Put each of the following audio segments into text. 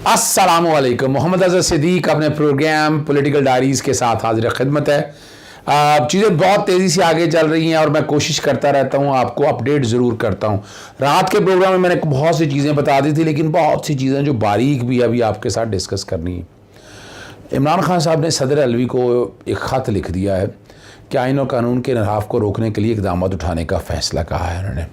अस्सलामुअलैकुम। मोहम्मद अज़हर सिद्दीक अपने programme political diaries के साथ हाजिर खिदमत है। चीज़ें बहुत तेज़ी से आगे चल रही हैं और मैं कोशिश करता रहता हूँ, आपको अपडेट ज़रूर करता हूँ। रात के प्रोग्राम में मैंने बहुत सी चीज़ें बता दी थी, लेकिन बहुत सी चीज़ें जो बारीक भी अभी आपके साथ डिस्कस करनी है। इमरान खान साहब ने सदर अलवी को एक ख़त लिख दिया है कि आइन और कानून के इन्हाफ को रोकने के लिए इक़दाम उठाने का फ़ैसला कहा है। उन्होंने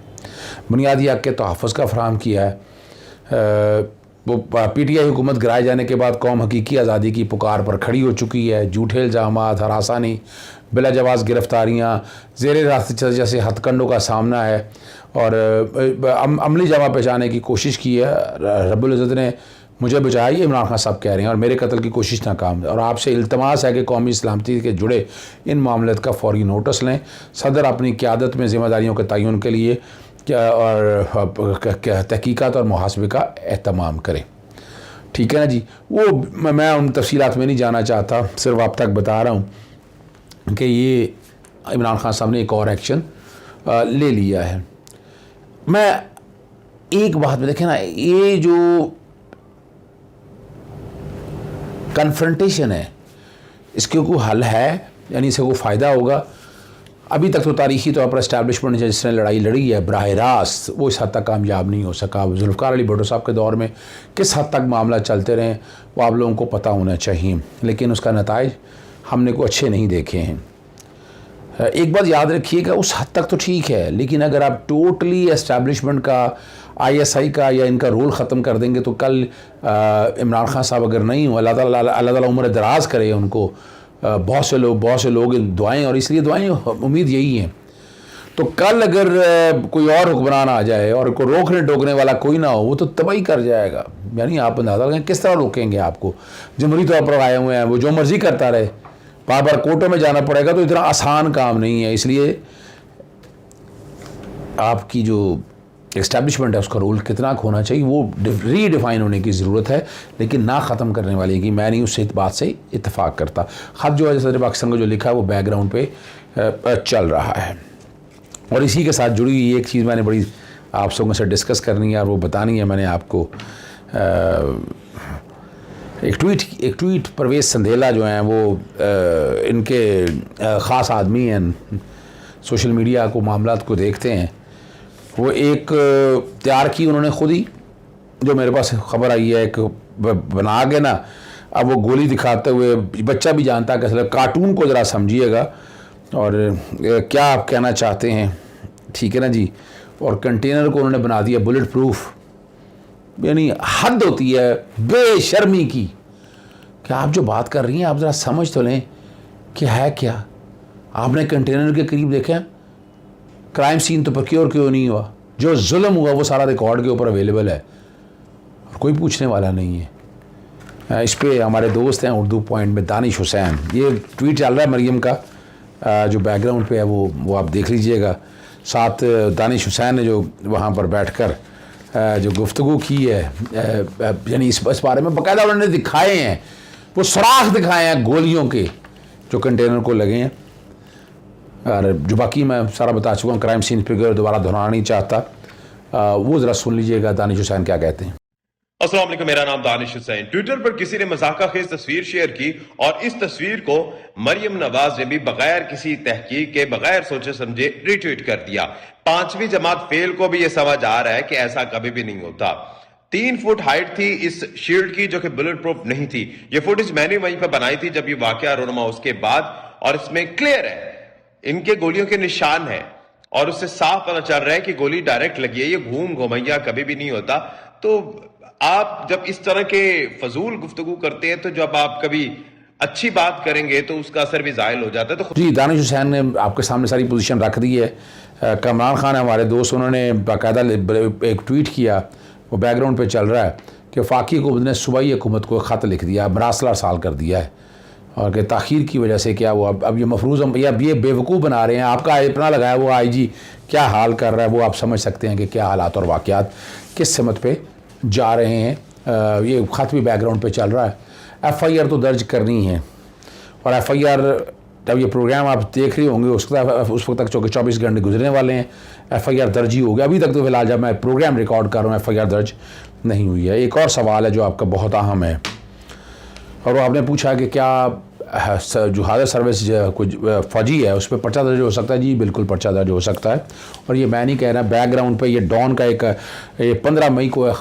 बुनियादी हक़ के तहफ़्फ़ुज़ का फराहम किया है। वो PTI हुकूमत गिराए जाने के बाद कौम हकीकी आज़ादी की पुकार पर खड़ी हो चुकी है। झूठे इल्ज़ामात, हरासानी, बिला जवाज़ गिरफ़्तारियाँ, ज़ेरे रास्ते जैसे हथकंडों का सामना है और अमली जमा पहचाने की कोशिश की है। रब्बुल इज़्ज़त ने मुझे बचाया, ये इमरान खान साहब कह रहे हैं, और मेरे कत्ल की कोशिश नाकाम है। और आपसे इल्तमास है कि कौमी सलामती के जुड़े इन मामलों का फ़ौरी नोटिस लें। सदर अपनी क़यादत में ज़िम्मेदारियों के तयन के लिए और तहकीकात और मुहासबे का एहतमाम करें। ठीक है ना जी। वो मैं उन तफसीलात में नहीं जाना चाहता, सिर्फ आप तक बता रहा हूँ कि ये इमरान खान साहब ने एक और एक्शन ले लिया है। मैं एक बात में देखें ना, ये जो कन्फ्रंटेशन है इसके कोई हल है, यानी इससे कोई फ़ायदा होगा? अभी तक तो तारीख़ी तौर पर इस्टेब्लिशमेंट जिसने लड़ाई लड़ी है बराह रास्त, वो इस हद तक कामयाब नहीं हो सका। जुल्फ़िकार अली भुट्टो साहब के दौर में किस हद तक मामला चलते रहे वो आप लोगों को पता होना चाहिए, लेकिन उसका नताइज हमने को अच्छे नहीं देखे हैं। एक बात याद रखिएगा, उस हद तक तो ठीक है, लेकिन अगर आप टोटली इस्टेब्लिशमेंट का, ISI का या इनका रोल ख़त्म कर देंगे तो कल इमरान खान साहब अगर नहीं हो, अल्लाह ताला उम्र दराज करे उनको, बहुत से लोग दुआएं, और इसलिए दुआएं उम्मीद यही है। तो कल अगर कोई और हुक्मरान आ जाए और को रोकने टोकने वाला कोई ना हो, वो तो तबाही कर जाएगा। यानी आप अंदाज़ा लगाएं किस तरह रोकेंगे आपको। जमहूरी तौर पर आए हुए हैं, वो जो मर्ज़ी करता रहे, बार बार कोर्टों में जाना पड़ेगा, तो इतना आसान काम नहीं है। इसलिए आपकी जो इस्टेब्लिशमेंट है उसका रोल कितना होना चाहिए वो रीडिफ़ाइन होने की ज़रूरत है, लेकिन ना ख़त्म करने वाली की मैं नहीं उस बात से इत्तेफाक करता। ख़त जो है सदर पाकिस्तान को जो लिखा है वो बैकग्राउंड पे चल रहा है। और इसी के साथ जुड़ी हुई एक चीज़ मैंने बड़ी आप लोगों से डिस्कस करनी है और वो बतानी है। मैंने आपको एक ट्वीट परवेज़ संधेला जो हैं वो इनके ख़ास आदमी हैं, सोशल मीडिया को मामलात को देखते हैं, वो एक तैयार की उन्होंने ख़ुद ही, जो मेरे पास ख़बर आई है, एक बना के ना, अब वो गोली दिखाते हुए बच्चा भी जानता है कि कार्टून को ज़रा समझिएगा और क्या आप कहना चाहते हैं, ठीक है ना जी। और कंटेनर को उन्होंने बना दिया बुलेट प्रूफ। यानी हद होती है बेशर्मी की कि आप जो बात कर रही हैं आप ज़रा समझ तो लें कि है क्या। आपने कंटेनर के करीब देखा, क्राइम सीन तो प्रोक्योर क्यों नहीं हुआ, जो जुल्म हुआ वो सारा रिकॉर्ड के ऊपर अवेलेबल है और कोई पूछने वाला नहीं है। इस पे हमारे दोस्त हैं उर्दू पॉइंट में दानिश हुसैन, ये ट्वीट चल रहा है मरियम का, जो बैकग्राउंड पे है वो आप देख लीजिएगा। साथ दानिश हुसैन ने जो वहाँ पर बैठकर जो गुफ्तगू की है, यानी इस बारे में बाकायदा उन्होंने दिखाए हैं, वो सुराख दिखाए हैं गोलियों के जो कंटेनर को लगे हैं। और जो बाकी मैं सारा बता चुका हूँ, क्राइम सीन फिगर दोबारा दोहराना नहीं चाहता, वो ज़रा सुन लीजिएगा दानिश हुसैन क्या कहते हैं। अस्सलाम वालेकुम, मेरा नाम दानिश हुसैन। ट्विटर पर किसी ने मजाकाखेज तस्वीर शेयर की और इस तस्वीर को मरियम नवाज ने भी बगैर किसी तहकीक के, बगैर सोचे समझे रिट्वीट कर दिया। 5वीं जमात फेल को भी यह समझ आ रहा है कि ऐसा कभी भी नहीं होता। 3 फुट हाइट थी इस शील्ड की, जो कि बुलेट प्रूफ नहीं थी। यह फुटेज मैंने वहीं पर बनाई थी जब ये वाकया रोनमा उसके बाद, और इसमें क्लियर है इनके गोलियों के निशान है और उससे साफ पता चल रहा है कि गोली डायरेक्ट लगी है। ये घूम घुमैया कभी भी नहीं होता। तो आप जब इस तरह के फजूल गुफ्तगू करते हैं, तो जब आप कभी अच्छी बात करेंगे तो उसका असर भी ज़ायल हो जाता है। तो जी, दानिश हुसैन ने आपके सामने सारी पोजीशन रख दी है। कमरान खान है हमारे दोस्त, उन्होंने बाकायदा एक ट्वीट किया, वो बैकग्राउंड पे चल रहा है कि वफाकी हुकूमत ने सूबाई हुकूमत को ख़त लिख दिया, मरासला साल कर दिया है, और कि ताख़ीर की वजह से क्या हुआ, अब ये मफरूज़ हम या ये बेवकूफ़ बना रहे हैं। आपका अपना लगाया वो IG क्या हाल कर रहा है, वो आप समझ सकते हैं कि क्या हालात और वाक़यात किस समत पे जा रहे हैं। ये ख़त भी बैकग्राउंड पे चल रहा है। FIR तो दर्ज करनी है और FIR अब ये प्रोग्राम आप देख रहे होंगे उस वक्त तक 24 घंटे गुजरने वाले हैं, FIR दर्ज ही हो गया। अभी तक तो फिलहाल जब मैं प्रोग्राम रिकॉर्ड कर रहा हूँ FIR दर्ज नहीं हुई है। एक और सवाल है जो आपका बहुत अहम है, और वो आपने पूछा कि क्या जो हादर सर्विस कुछ फौजी है उस पर पर्चा दर्ज हो सकता है। जी बिल्कुल पर्चा दर्ज हो सकता है, और ये मैं नहीं कह रहा, बैकग्राउंड पे ये डॉन का एक ये 15 मई को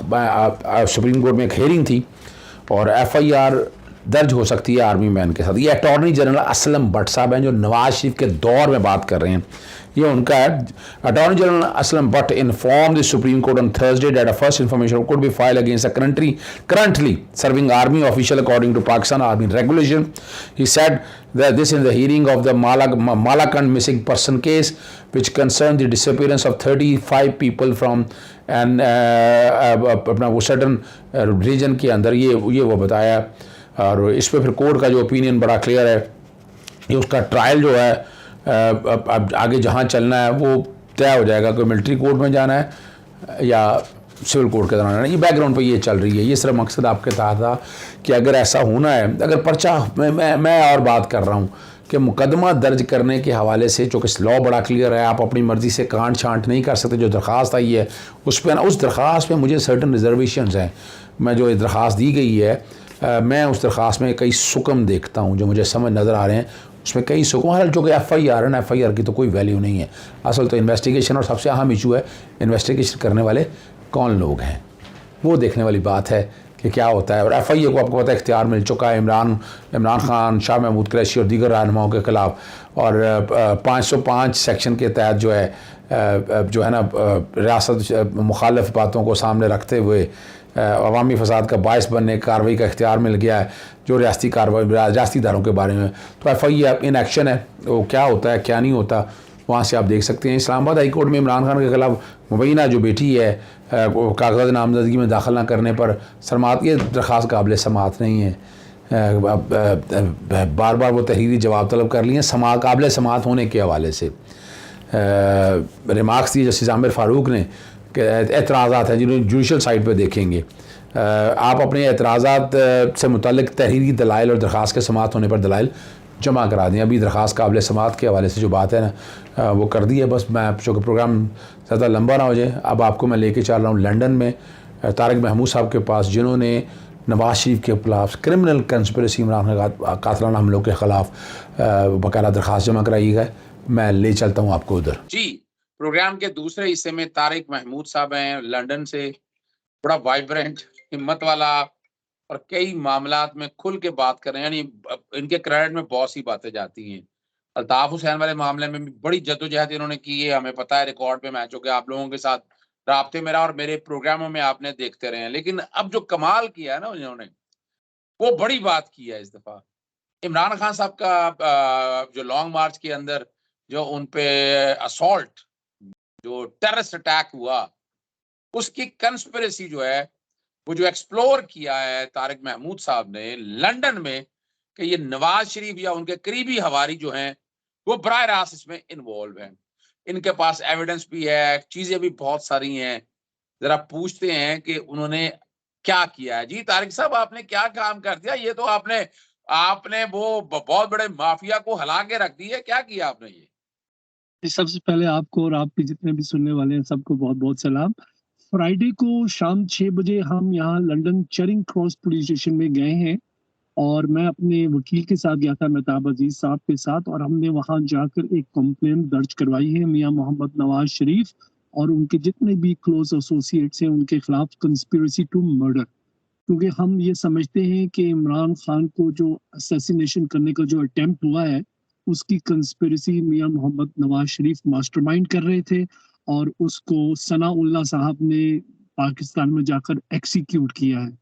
सुप्रीम कोर्ट में एक हेयरिंग थी और FIR दर्ज हो सकती है आर्मी मैन के साथ। ये अटॉर्नी जनरल असलम भट्ट साहब हैं जो नवाज शरीफ के दौर में बात कर रहे हैं, ये उनका है। Attorney general Aslam Bhatt inform the supreme court on Thursday that a first information could be filed against a currently serving army official according to Pakistan Army regulation. He said that this in the hearing of the Malakand missing person case which concerned the disappearance of 35 people from an अपना वो certain region के अंदर, ये वो बताया। और इस पे फिर कोर्ट का जो ओपिनियन बड़ा क्लियर है, ये उसका ट्रायल जो है अब आगे जहाँ चलना है वो तय हो जाएगा, कोई मिलिट्री कोर्ट में जाना है या सिविल कोर्ट के दौरान है। ये बैकग्राउंड पे ये चल रही है। ये सिर्फ मकसद आपके था कि अगर ऐसा होना है, अगर पर्चा मैं और बात कर रहा हूँ कि मुकदमा दर्ज करने के हवाले से चूँकि लॉ बड़ा क्लियर है, आप अपनी मर्ज़ी से कांट छांट नहीं कर सकते। जो दरख्वास्त आई है उस पर उस दरख्वास्त में मुझे सर्टन रिजर्वेशंस हैं। मैं जो दरख्वास्त दी गई है मैं उस दरख्वास्त में कई सुकम देखता हूँ जो मुझे समझ नज़र आ रहे हैं। उसमें कई सुकम हाल जो कि FIR है ना, FIR की तो कोई वैल्यू नहीं है। असल तो इन्वेस्टिगेशन, और सबसे अहम इशू है इन्वेस्टिगेशन करने वाले कौन लोग हैं, वो देखने वाली बात है कि क्या होता है। और FIA को आपको पता है इख्तियार मिल चुका है इमरान खान, शाह महमूद कुरैशी और दीगर रहनुमाओं के ख़िलाफ़। और 505 सेक्शन के तहत जो है ना रियासत मुखालिफ बातों को सामने रखते हुए अवामी फसाद का बायस बनने कार्रवाई का इख्तियार मिल गया है जो रियासती इदारों के बारे में। तो FIA इन एक्शन है, वो क्या होता है क्या नहीं होता वहाँ से आप देख सकते हैं। इस्लामाबाद हाई कोर्ट में इमरान खान के खिलाफ मुबैना जो बेटी है कागज़ात नामजदगी में दाखिल ना करने पर समाअत, ये दरख्वास्त काबिल समाअत नहीं है। बार बार वो तहरीरी जवाब तलब कर लिए काबिल समाअत होने के हवाले से। रिमार्क्स दिए जस्टिस आमिर फ़ारूक ने कि एतराज़ात हैं जिन्हें जुडिशल साइट पर देखेंगे। आप अपने एतराज़ात से मुतल्लिक़ तहरीरी दलाइल और दरख्वास्त के समाअत होने पर दलाइल जमा करा दें। अभी दरख्वास्त काबिल समाअत के हवाले से जो बात है ना वो कर दी है। बस मैं चूँकि प्रोग्राम ज़्यादा लंबा ना हो जाए, अब आपको मैं लेके चल रहा हूँ लंदन में तारिक महमूद साहब के पास, जिन्होंने नवाज शरीफ के खिलाफ क्रिमिनल कंस्पिरेसी इमरान कातलाना हमलों के ख़िलाफ़ बकायदा दरख्वास्त जमा कराई है। मैं ले चलता हूँ आपको उधर। जी, प्रोग्राम के दूसरे हिस्से में तारिक महमूद साहब हैं लंदन से, बड़ा वाइब्रेंट, हिम्मत वाला और कई मामलात में खुल के बात कर रहे हैं। यानी इनके क्रेडिट में बहुत सी बातें जाती हैं। अल्ताफ हुसैन वाले मामले में भी बड़ी जद्दोजहद इन्होंने की है, हमें पता है, रिकॉर्ड पे मैच हो गया। आप लोगों के साथ राब्ते में रहा और मेरे प्रोग्रामों में आपने देखते रहे हैं। लेकिन अब जो कमाल किया है ना इन्होंने, वो बड़ी बात की है इस दफा। इमरान खान साहब का जो लॉन्ग मार्च के अंदर जो उन पे असॉल्ट, जो टेररिस्ट अटैक हुआ, उसकी कंस्पिरेसी जो है वो जो एक्सप्लोर किया है तारिक महमूद साहब ने लंदन में, कि ये नवाज शरीफ या उनके करीबी हवारी जो हैं वो बराह रास्त इसमें इन्वॉल्व हैं। इनके पास एविडेंस भी है, चीजें भी बहुत सारी हैं। जरा पूछते हैं कि उन्होंने क्या किया है। जी तारिक साहब, आपने क्या काम कर दिया? ये तो आपने वो बहुत बड़े माफिया को हिला के रख दी है। क्या किया आपने? ये सबसे पहले आपको और आपके जितने भी सुनने वाले हैं सबको बहुत बहुत सलाम। फ्राइडे को शाम 6 बजे हम यहाँ लंदन चरिंग क्रॉस पुलिस स्टेशन में गए हैं और मैं अपने वकील के साथ गया था, मेहताब अजीज साहब के साथ, और हमने वहां जाकर एक कंप्लेंट दर्ज करवाई है मियां मोहम्मद नवाज शरीफ और उनके जितने भी क्लोज एसोसिएट्स हैं उनके खिलाफ कंस्पिरेसी टू मर्डर। क्योंकि हम ये समझते हैं कि इमरान खान को जो असैसिनेशन करने का जो अटेम्प्ट हुआ है उसकी कंस्पिरेसी मियां मोहम्मद नवाज शरीफ मास्टरमाइंड कर रहे थे और उसको सनाउल्लाह साहब ने पाकिस्तान में जाकर एक्सिक्यूट किया है।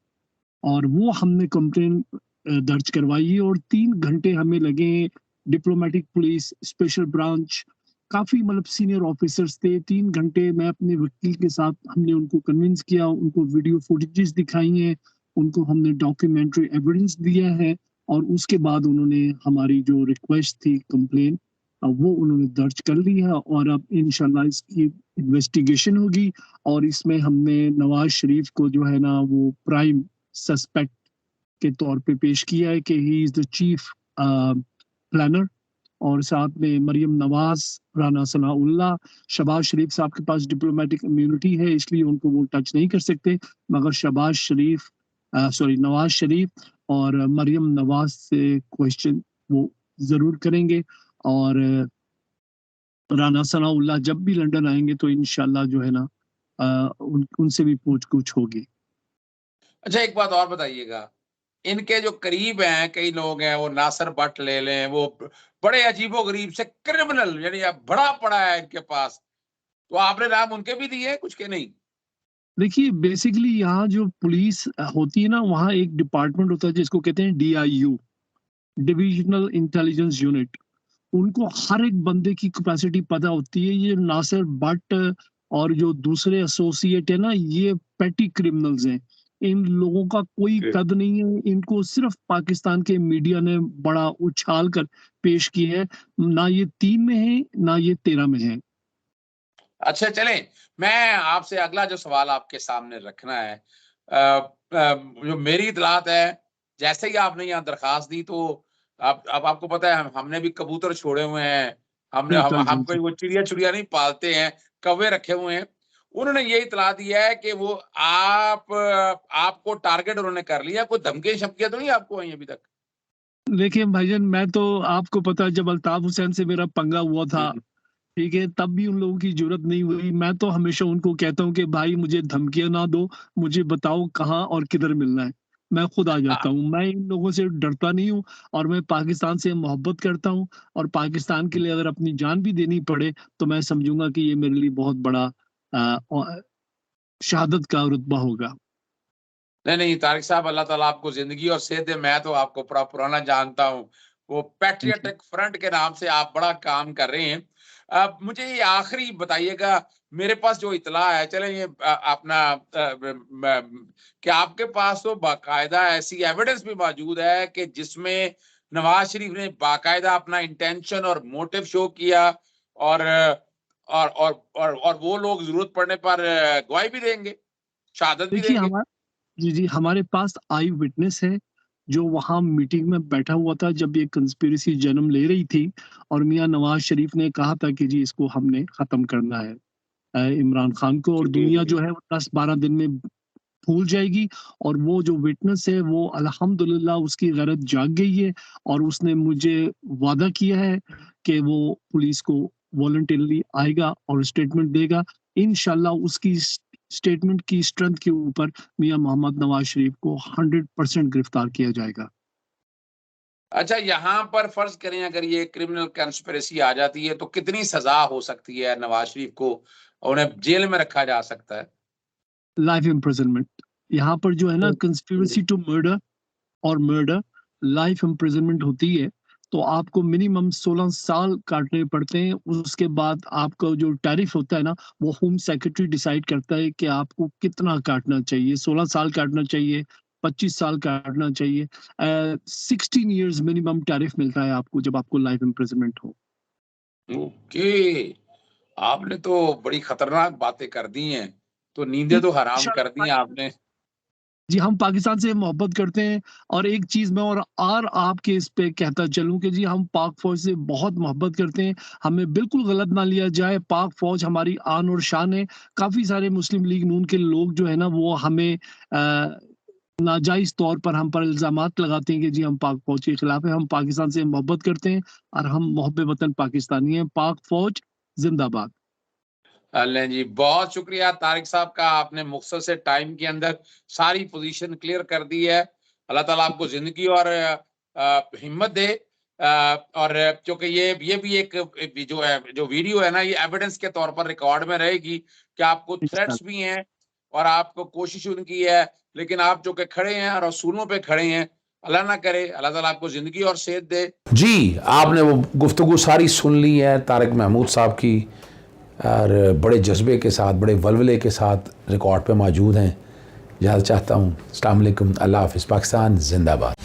और वो हमने कंप्लेन दर्ज करवाई है और 3 घंटे हमें लगे। डिप्लोमेटिक पुलिस, स्पेशल ब्रांच, काफी मतलब सीनियर ऑफिसर्स थे। 3 घंटे मैं अपने वकील के साथ हमने उनको कन्विंस किया, उनको वीडियो फुटेजेस दिखाई हैं, उनको हमने डॉक्यूमेंट्री एविडेंस दिया है और उसके बाद उन्होंने हमारी जो रिक्वेस्ट थी कंप्लेन वो उन्होंने दर्ज कर ली है और अब इंशाल्लाह इसकी इन्वेस्टिगेशन होगी और इसमें हमने नवाज शरीफ को जो है ना वो प्राइम सस्पेक्ट के तौर पे पेश किया है कि he is the chief planner और साथ में मरियम नवाज, राना सनाउल्लाह, शहबाज शरीफ साहब के पास डिप्लोमेटिक इम्यूनिटी है, इसलिए उनको वो टच नहीं कर सकते, मगर नवाज शरीफ और मरियम नवाज से क्वेश्चन वो जरूर करेंगे। और राना सनाउल्लाह जब भी लंदन आएंगे तो इंशाल्लाह जो है ना उनसे भी पूछ होगी। अच्छा, एक बात और बताइएगा, इनके जो करीब हैं कई लोग हैं, वो नासिर भट्ट ले लें, वो बड़े अजीबो-गरीब से क्रिमिनल, यानी अब बड़ा पड़ा है इनके पास, तो आपने नाम उनके भी दिए हैं कुछ के नहीं? देखिए बेसिकली यहाँ जो पुलिस होती है ना, वहाँ एक डिपार्टमेंट होता है जिसको कहते हैं DIU, डिविजनल इंटेलिजेंस यूनिट। उनको हर एक बंदे की कैपेसिटी पता होती है। ये नासिर भट्ट और जो दूसरे एसोसिएट है ना, ये पेटी क्रिमिनल्स हैं। इन लोगों का कोई ओके। कद नहीं है। इनको सिर्फ पाकिस्तान के मीडिया ने बड़ा उछाल कर पेश किया है। ना ये 3 में है, ना ये 13 में है। अच्छा चलें, मैं आपसे अगला जो सवाल आपके सामने रखना है, जो मेरी इत्तलात है, जैसे ही आपने यहाँ दरखास्त दी तो अब आपको पता है हमने भी कबूतर छोड़े हुए हैं, बिल्कुल हम जी, कोई जी। वो चिड़िया नहीं पालते हैं, कौवे रखे हुए हैं। उन्होंने ये इत्तला दिया है कि वो आपको टारगेट उन्होंने कर लिया, कोई धमकियाँ-शमकियाँ तो नहीं आपको आई अभी तक? देखिए भाईजान, मैं तो आपको पता है जब अल्ताफ हुसैन से मेरा पंगा हुआ था, हुँ। ठीक है, तब भी उन लोगों की ज़रूरत नहीं हुई। मैं तो हमेशा उनको कहता हूँ कि भाई मुझे धमकियाँ ना दो, मुझे बताओ कहाँ और किधर मिलना है। मैं खुद आ जाता हूँ। मैं इन लोगों से डरता नहीं हूँ और मैं पाकिस्तान से मोहब्बत करता हूँ और पाकिस्तान के लिए अगर अपनी जान भी देनी पड़े, तो मैं समझूँगा कि ये मेरे लिए बहुत बड़ा शहादत का रुतबा होगा। नहीं, तारिक साहब, अल्लाह ताला आपको ज़िंदगी और सेहत दे। मैं तो आपको बड़ा पुराना जानता हूँ। वो जी। पैट्रियोटिक फ्रंट के नाम से आप बड़ा काम कर रहे हैं। मुझे ये आखिरी बताइएगा, मेरे पास जो इत्तला है, चलें ये अपना क्या आपके पास तो बाकायदा ऐसी एविडेंस भी मौजूद है कि जिसमें नवाज़ शरीफ ने बाकायदा अपना इंटेंशन और मोटिव शो किया और और वो लोग ज़रूरत पड़ने पर गवाही भी देंगे, शहादत भी देखिए देंगे? हमा जी, जी, हमारे पास आई विटनेस है, जो वहाँ मीटिंग में बैठा हुआ था जब ये कंस्पिरेसी जन्म ले रही थी और मियाँ नवाज़ शरीफ ने कहा था कि जी इसको हमने खत्म करना है, इमरान खान को, और दुनिया जी। जो है वो 10-12 दिन में भूल जाएगी। और वो जो विटनेस है वो अल्हम्दुलिल्लाह उसकी गैरत जाग गई है और उसने मुझे वादा किया है कि वो पुलिस को वॉलंटरली आएगा और स्टेटमेंट देगा। इंशाल्लाह उसकी स्टेटमेंट की स्ट्रेंथ के ऊपर मियाँ मोहम्मद नवाज शरीफ को 100% गिरफ्तार किया जाएगा। अच्छा, यहाँ पर फ़र्ज़ करें अगर ये क्रिमिनल कंस्पिरेसी आ जाती है तो कितनी सज़ा हो सकती है नवाज़ शरीफ को? उन्हें जेल में रखा जा सकता है? Life imprisonment. यहाँ पर जो है ना कंस्पिरेसी टू मर्डर और मर्डर, लाइफ इम्प्रिजनमेंट होती है। तो आपको मिनिमम 16 साल काटने पड़ते हैं। उसके बाद आपका जो टैरिफ होता है ना, वो होम सेक्रेटरी डिसाइड करता है कि आपको कितना काटना चाहिए। 16 साल काटना चाहिए, 25 साल काटना चाहिए। 16 इयर्स मिनिमम टैरिफ मिलता है आपको जब आपको लाइफ इम्प्रिजनमेंट हो। ओके, आपने तो बड़ी खतरनाक बातें कर दी हैं, तो नींदें तो हराम कर दी हैं इंशाल्लाह आपने। जी, हम पाकिस्तान से मोहब्बत करते हैं। और एक चीज़ मैं और आपके इस पे कहता चलूँ कि जी हम पाक फ़ौज से बहुत मोहब्बत करते हैं। हमें बिल्कुल गलत ना लिया जाए, पाक फ़ौज हमारी आन और शान है। काफ़ी सारे मुस्लिम लीग नून के लोग जो है ना वो हमें नाजायज़ तौर पर हम पर इल्ज़ामात लगाते हैं कि जी हम पाक फ़ौज के खिलाफ हैं। हम पाकिस्तान से मोहब्बत करते हैं और हम मुहब्बे वतन पाकिस्तानी हैं। पाक फ़ौज ज़िंदाबाद। लें जी, बहुत शुक्रिया तारिक साहब का, आपने मुख्तसर से टाइम के अंदर सारी पोज़ीशन क्लियर कर दी है। अल्लाह ताला आपको ज़िंदगी और हिम्मत दे। और क्योंकि ये भी एक जो है, जो वीडियो है ना, ये एविडेंस के तौर पर रिकॉर्ड में रहेगी कि आपको थ्रेट्स इंशाल्लाह। भी हैं और आपको कोशिश उनकी है, लेकिन आप जो कि खड़े हैं और असूलों पे खड़े हैं। अल्लाह ना करे, अल्लाह ताला आपको ज़िंदगी और सेहत दे। जी, आपने वो गुफ्तगू सारी सुन ली है तारिक महमूद साहब की, और बड़े जज्बे के साथ, बड़े वलवले के साथ रिकॉर्ड पे मौजूद हैं। इजाज़त चाहता हूँ। अस्सलाम वालेकुम, अल्लाह हाफ़िज़, पाकिस्तान ज़िंदाबाद।